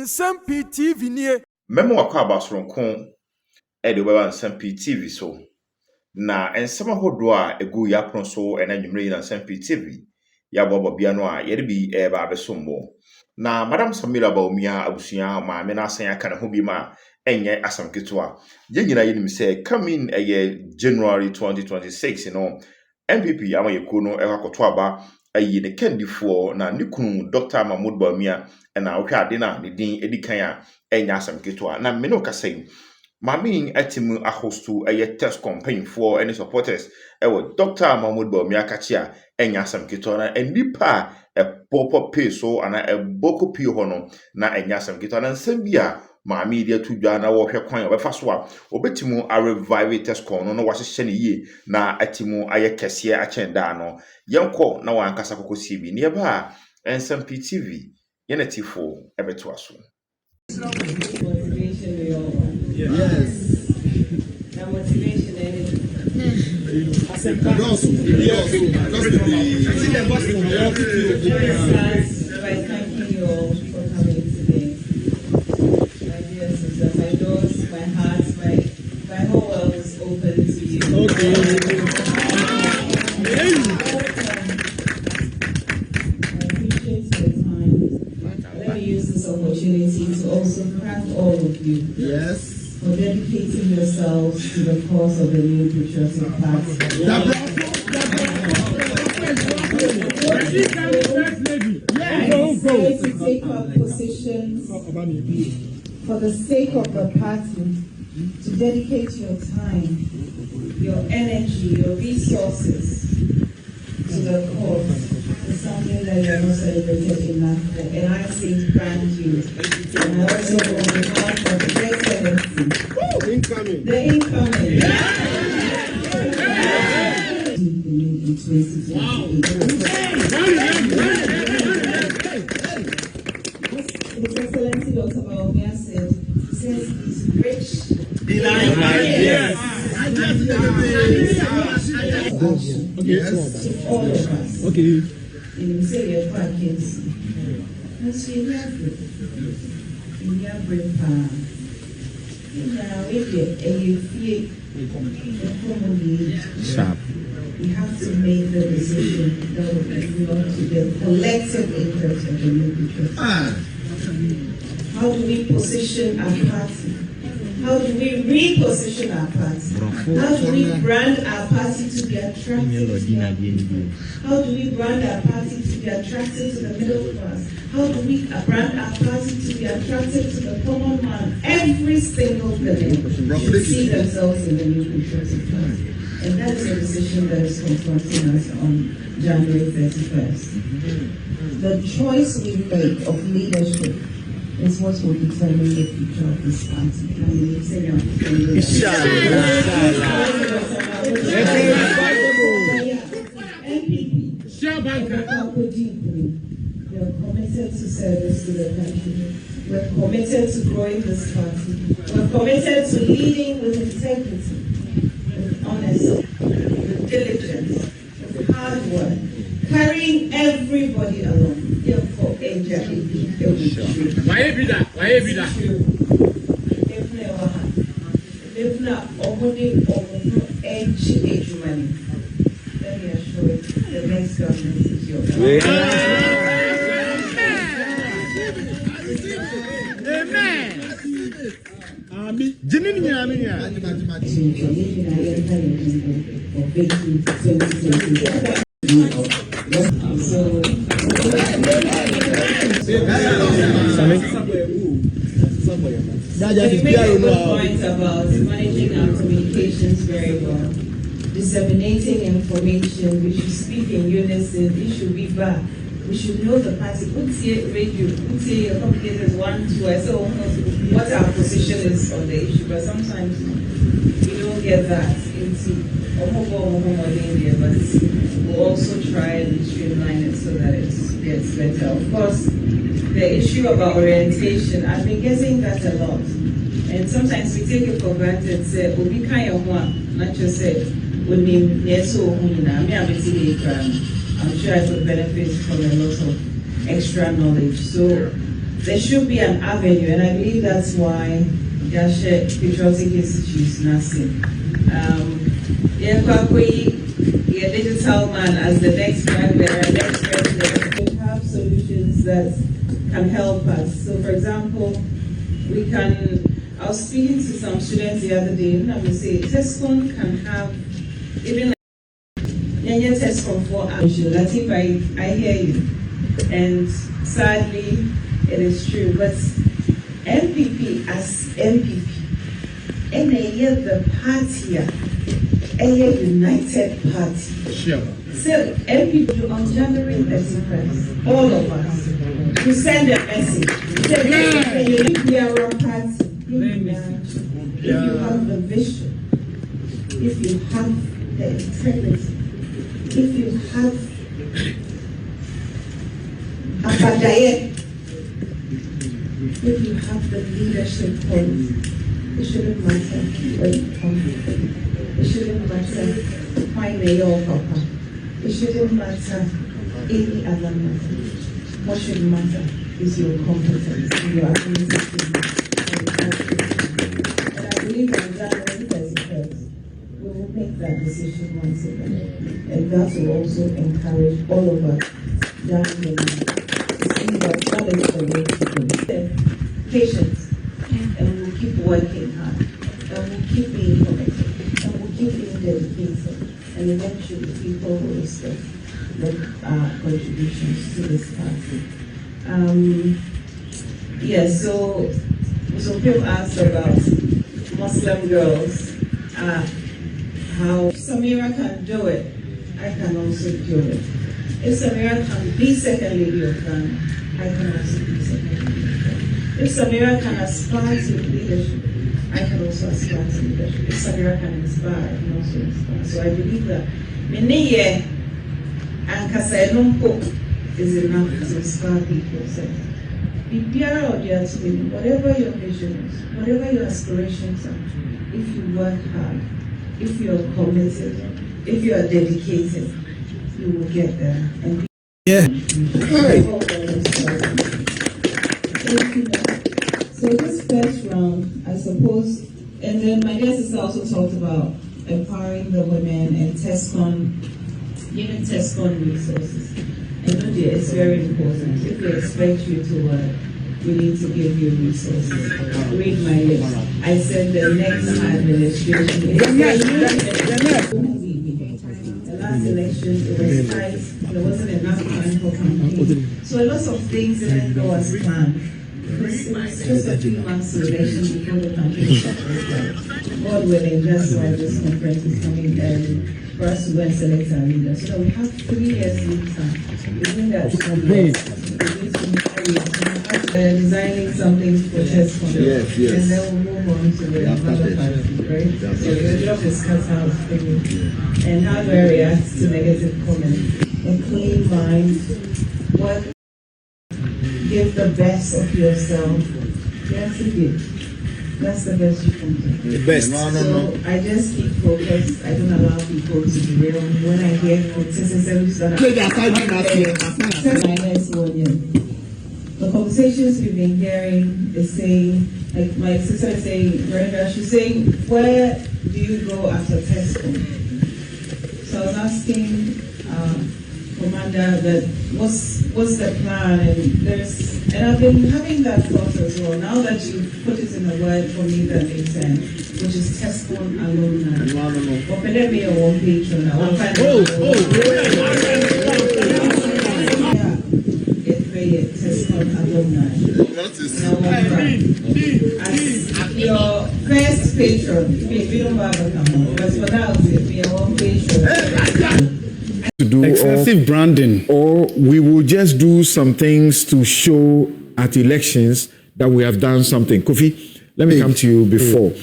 Nsem-Pii TV nie. Memo akwa abasronko de baba Nsem-Pii TV so. Na ensema hodo a egu ya pron so enanwumre na Nsem-Pii TV. Ya bobo bia no a ye bi ba abesombo. Na Madam Samira Bawumia abusuya ma me na asan aka ne ho bi ma enye asam ketewa. Ye nyina yenim se coming January 2026 MPP ama yekuo no ekwakoto aba ayi ne kendifo na ne kunu Dr. Mahmoud Bawumia na wohwe ade na ne din edikan a enya asam ketewa na me no kasai mami atimu ahostu Tescon mpanyinfo and supporters ewo Dr. Mahmoud Bawumia kachi a enya asam ketewa na nipa popo pay so ana boko pay hono na enya asam ketewa na Nsem-Pii a mami dia tudwa na wo hwe kwan obefa so a obetimu a revive Tescon no wahye ne yie na atimu kese a chenda no yenko na wankasa kokosie bi ne ba Nsem-Pii TV yenetifo ebeto aso. Yes. Now motivation by thanking you all for coming today. My dear sister, my doors, my heart, my whole world is open to you. Okay. I appreciate your time. Let me use this opportunity to also thank all of you. Yes. For dedicating yourselves to the cause of the new patriotic party. To take up positions for the sake of the party, to dedicate your time, your energy, your resources to the cause. It's something that you are not celebrated enough for, and I say thank you. And I also on behalf of the Excellency, the incoming. His Excellency Dr. Bawumia says he's rich in ideas. Yes. To all of us. Okay. In the city of Parkins. And so in your brain power. We have to make the decision that we belong to the collective interest of the new people. How do we position our party? How do we reposition our party? How do we brand our party to be attractive to young people? How do we brand our party to be attractive to the middle class? How do we brand our party to be attractive to the common man? Every single Ghanaian should see themselves in the new patriotic party. And that is a decision that is confronting us on January 31st. The choice we make of leadership is what will determine the future of this party. We are committed to service to the country. We're committed to growing this party. We're committed to leading with integrity, with honesty, with diligence, with hard work, carrying everybody along. Therefore, why be that? Let me assure you, the next government is yours. You make a good point about managing our communications very well, disseminating information. We should speak in unison. We should be back. We should know the party. Radio, your communicators 1, 2. I say what our position is on the issue, but sometimes we don't get that. But we'll also try and streamline it so that it gets better. Of course, the issue about orientation, I've been getting that a lot. And sometimes we take it for granted, say, we can't not just say, I'm sure I could benefit from a lot of extra knowledge. So there should be an avenue, and I believe that's why Yashe Patriotic Institute Nursing. Your digital man as the next grandparent, next president, we have solutions that can help us. So, for example, we can. I was speaking to some students the other day, and I would say Tescon can have even like Tescon for action. Latif, I hear you, and sadly, it is true. But MPP as MPP, and the party. A united party. Sure. So MPP on January 31st, all of us, to send a message. Say, if we are a party, if you have the vision, if you have the integrity, if you have a if you have the leadership qualities, it shouldn't matter where you come from. It shouldn't matter why they all papa. It shouldn't matter any other matter. What should matter is your competence, your ability to lead. And I believe on January 31st, we will make that decision once again. And that will also encourage all of us down the line to see that that is the way to go. Patience, and we'll keep working hard, and we'll keep being connected. Keep being dedicated, and eventually people will respect the contributions to this party. So people asked about Muslim girls, how Samira can do it, I can also do it. If Samira can be second lady of Ghana, I can also be second lady of Ghana. If Samira can aspire to leadership, I can also aspire to leadership. If Samira can inspire, I can also inspire. So I believe that Meniye and Kasailumpo is enough to inspire people. So be pure or whatever your vision is, whatever your aspirations are, if you work hard, if you are committed, if you are dedicated, you will get there. And So this first round, I suppose, and then my guest has also talked about empowering the women and Tescon, giving Tescon resources. And it's very important. If we expect you to work, we need to give you resources. Read my lips. I said the next administration. The last election, it was tight. There wasn't enough time for campaign. So a lot of things didn't go as planned. It's just a few months relation before the campaign started. God willing, that's why this conference is coming early for us to go and select our leaders. So we have 3 years lead time. Within that 3 years, designing something for Tescon. Yes. And then we'll move on to the other party, right? So your job is cut out. And how do I react to negative comments? A clean mind, work. Give the best of yourself. Yes, you give. That's the best you can do. The best. So I just keep focused. I don't allow people to derail me. When I hear criticisms that the conversations we've been hearing is saying, like my sister is saying, Brenda, she's saying, where do you go after Tescon? So I was asking Commander that what's the plan, and I've been having that thought as well. Now that you put it in a word for me that makes sense, which is Tescon alumni. Open me a one page on that. Tescon alumni. As your first patron, if you don't have a come on, but for now, be a one patron. To do excessive branding, or we will just do some things to show at elections that we have done something. Kofi, let me come to you before,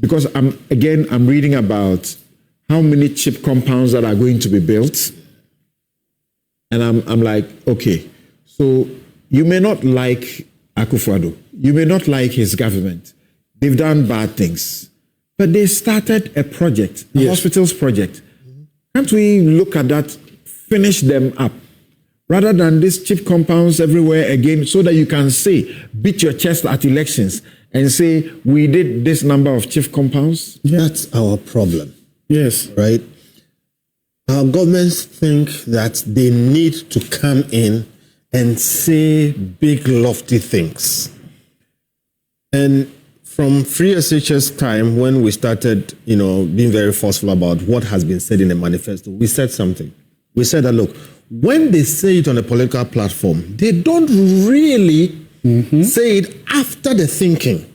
because I'm reading about how many chip compounds that are going to be built, and I'm like, okay, so you may not like Akufo-Addo, you may not like his government, they've done bad things, but they started a project, a hospitals project. Can't we look at that, finish them up? rather than these cheap compounds everywhere again, so that you can say, beat your chest at elections and say, we did this number of cheap compounds? That's our problem. Yes. Right? Our governments think that they need to come in and say big, lofty things. And from Free sh0cks time, when we started, being very forceful about what has been said in the manifesto, we said something. We said that, look, when they say it on a political platform, they don't really say it after the thinking.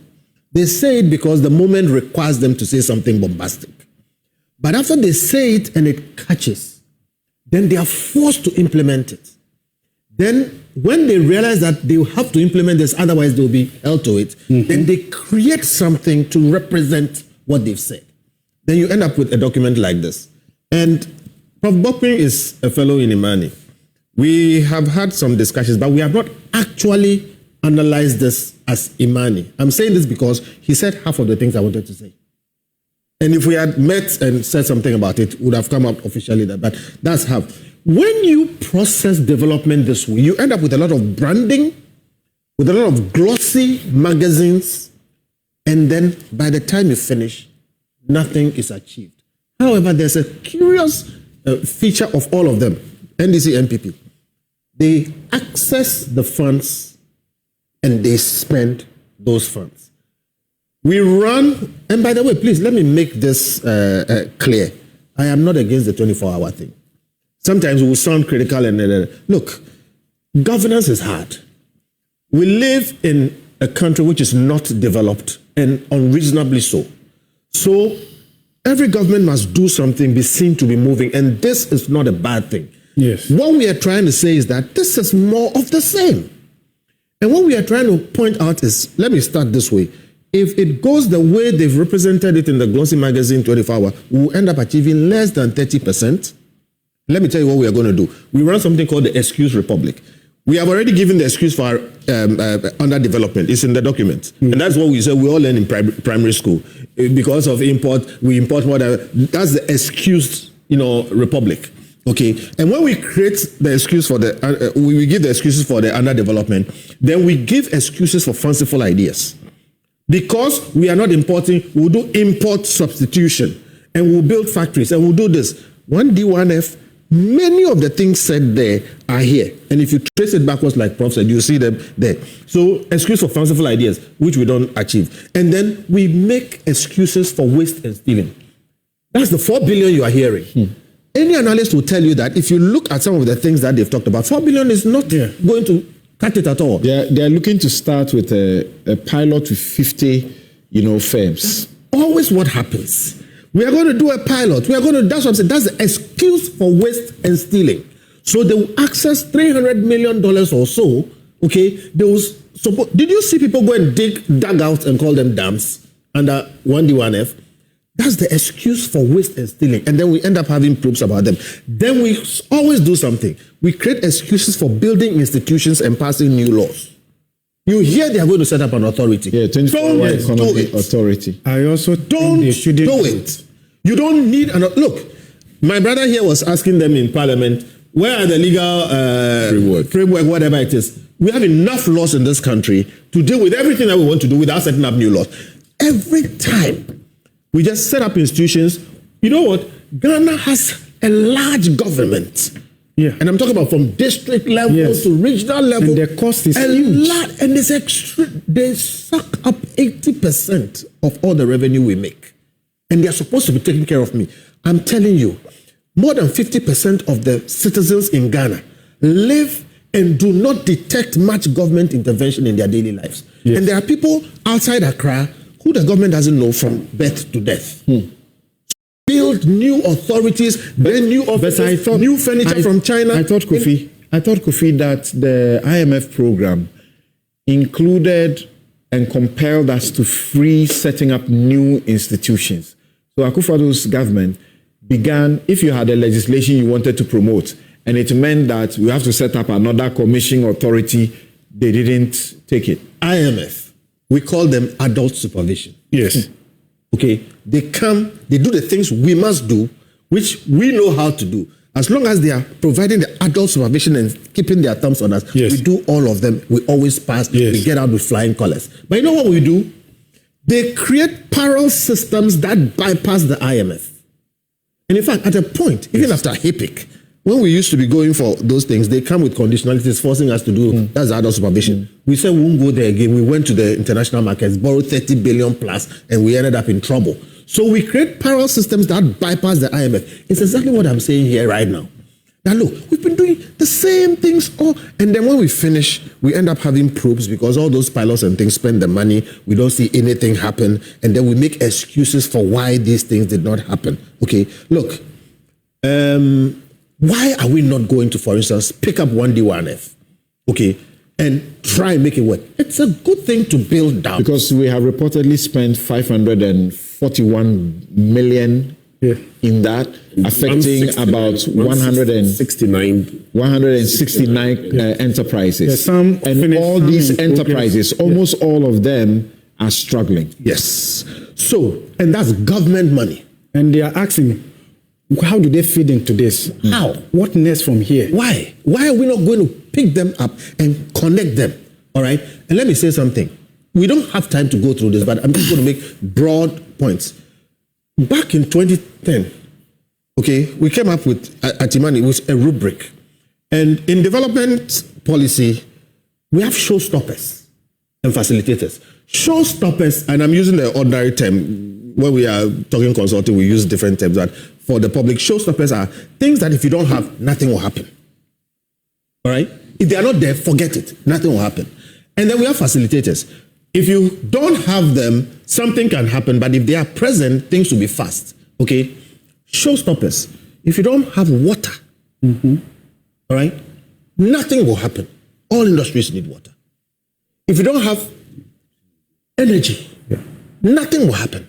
They say it because the moment requires them to say something bombastic. But after they say it and it catches, then they are forced to implement it. Then when they realize that they will have to implement this, otherwise they will be held to it, then they create something to represent what they've said. Then you end up with a document like this. And Prof. Bokpin is a fellow in Imani. We have had some discussions, but we have not actually analyzed this as Imani. I'm saying this because he said half of the things I wanted to say. And if we had met and said something about it, it would have come up officially there, but that's half. When you process development this way, you end up with a lot of branding, with a lot of glossy magazines, and then by the time you finish, nothing is achieved. However, there's a curious feature of all of them, NDC, NPP. They access the funds and they spend those funds. We run, and by the way, please let me make this clear. I am not against the 24-hour thing. Sometimes we will sound critical and look, governance is hard. We live in a country which is not developed and unreasonably so. So every government must do something, be seen to be moving, and this is not a bad thing. Yes. What we are trying to say is that this is more of the same. And what we are trying to point out is, let me start this way. If it goes the way they've represented it in the glossy magazine 24-hour, we will end up achieving less than 30%. Let me tell you what we are going to do. We run something called the Excuse Republic. We have already given the excuse for our underdevelopment. It's in the document. And that's what we say we all learn in primary school. Because of import, we import more than... That's the excuse, republic. Okay? And when we create the excuse for the... we give the excuses for the underdevelopment, then we give excuses for fanciful ideas. Because we are not importing, we'll do import substitution. And we'll build factories. And we'll do this. 1D, 1F... Many of the things said there are here. And if you trace it backwards, like Prof said, you'll see them there. So, excuse for fanciful ideas, which we don't achieve. And then we make excuses for waste and stealing. That's the 4 billion you are hearing. Any analyst will tell you that if you look at some of the things that they've talked about, 4 billion is not going to cut it at all. They're looking to start with a pilot with 50, firms. That's always what happens. We are going to do a pilot. That's what I'm saying. That's the excuse for waste and stealing. So they will access $300 million or so. Okay. Did you see people go and dig dugouts and call them dams under 1D, 1F? That's the excuse for waste and stealing. And then we end up having proofs about them. Then we always do something. We create excuses for building institutions and passing new laws. You hear they are going to set up an authority. Yeah, 24-hour economic authority. I also don't do it. You don't need look. My brother here was asking them in Parliament, where are the legal framework, whatever it is. We have enough laws in this country to deal with everything that we want to do without setting up new laws. Every time we just set up institutions, you know what? Ghana has a large government. Yeah. And I'm talking about from district level to regional level. And the cost is huge. And it's they suck up 80% of all the revenue we make. And they are supposed to be taking care of me. I'm telling you, more than 50% of the citizens in Ghana live and do not detect much government intervention in their daily lives. Yes. And there are people outside Accra who the government doesn't know from birth to death. Build new authorities, then new offices, new furniture from China. I thought, Kofi, that the IMF program included and compelled us to free setting up new institutions. So Akufo-Addo's government began, if you had a legislation you wanted to promote, and it meant that we have to set up another commission authority, they didn't take it. IMF, we call them adult supervision. Yes. Okay, they come, they do the things we must do, which we know how to do. As long as they are providing the adult supervision and keeping their thumbs on us, Yes. we do all of them. We always pass. Yes. We get out with flying colors. But you know what we do? They create parallel systems that bypass the IMF. And in fact, at a point, even after HIPIC, when we used to be going for those things, they come with conditionalities forcing us to do, that's adult supervision. We said we won't go there again. We went to the international markets, borrowed 30 billion plus, and we ended up in trouble. So we create parallel systems that bypass the IMF. It's exactly what I'm saying here right now. Now look, we've been doing the same things and then when we finish, we end up having probes because all those pilots and things spend the money, we don't see anything happen, and then we make excuses for why these things did not happen. Okay, look, why are we not going to, for instance, pick up 1D1F, okay, and try and make it work? It's a good thing to build down. Because we have reportedly spent 541 million in that, affecting about 169 enterprises. And all these enterprises, almost all of them are struggling. Yes. So, and that's government money. And they are asking, how do they feed into this? How? What next from here? Why? Why are we not going to pick them up and connect them? All right? And let me say something. We don't have time to go through this, but I'm just going to make broad points. Back in 2010, okay, we came up with Atimani, with a rubric. And in development policy, we have showstoppers and facilitators. Showstoppers, and I'm using the ordinary term. When we are talking consulting, we use different terms. But for the public, showstoppers are things that if you don't have, nothing will happen. All right? If they are not there, forget it. Nothing will happen. And then we have facilitators. If you don't have them, something can happen. But if they are present, things will be fast. Okay? Showstoppers. If you don't have water, all right, nothing will happen. All industries need water. If you don't have energy, nothing will happen.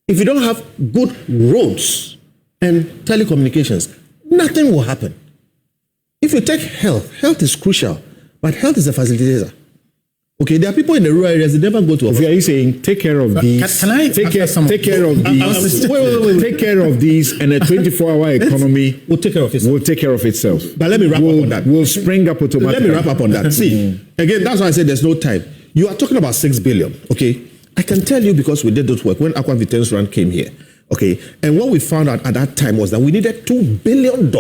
If you don't have good roads and telecommunications, nothing will happen. If you take health, health is crucial, but health is a facilitator. Okay, there are people in the rural areas that never go to a hospital. Are you saying take care of these? Can I take care of these? Wait. Take care of these, and a 24-hour economy will take care of itself. Will take care of itself. But let me wrap up on that. Will spring up automatically. Let me wrap up on that. See, again, that's why I said there's no time. You are talking about 6 billion. Okay, I can tell you because we did this work when Aqua Vitens Rand came here. Okay, and what we found out at that time was that we needed $2 billion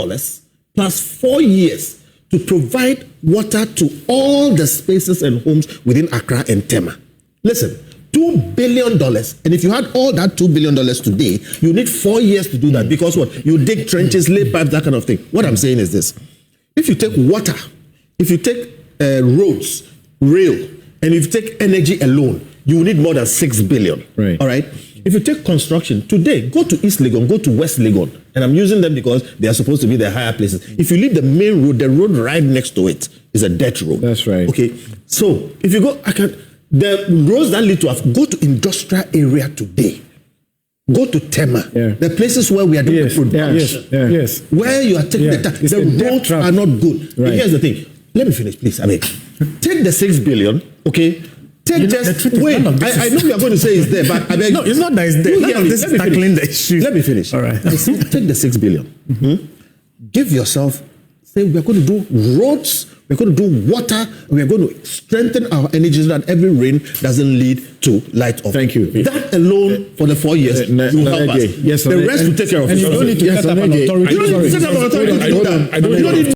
plus 4 years to provide water to all the spaces and homes within Accra and Tema. Listen, $2 billion. And if you had all that $2 billion today, you need 4 years to do that because what? You dig trenches, lay pipes, that kind of thing. What I'm saying is this. If you take water, if you take roads, rail, and if you take energy alone, you need more than 6 billion. Right. All right? If you take construction, today, go to East Legon, go to West Legon. And I'm using them because they are supposed to be the higher places. If you leave the main road, the road right next to it is a dirt road. That's right. Okay. So if you go, the roads that lead to us, go to industrial area today. Go to Tema. Yeah. The places where we are doing production. Yes. Where you are taking the roads are not good. Right. Here's the thing. Let me finish, please. I mean, take the 6 billion, okay? Take just wait. I know you are going to say it's there, but I beg. No, it's not that it's there. None of this is tackling the issue. Let me finish. All right. Take the 6 billion. Give yourself. Say we are going to do roads. We're going to do water. We are going to strengthen our energy so that every rain doesn't lead to light off. Thank you. That alone for the 4 years will help us. Yes, the rest will take care of And itself. you don't need to set up an authority. You don't need to set up an authority. Hold on.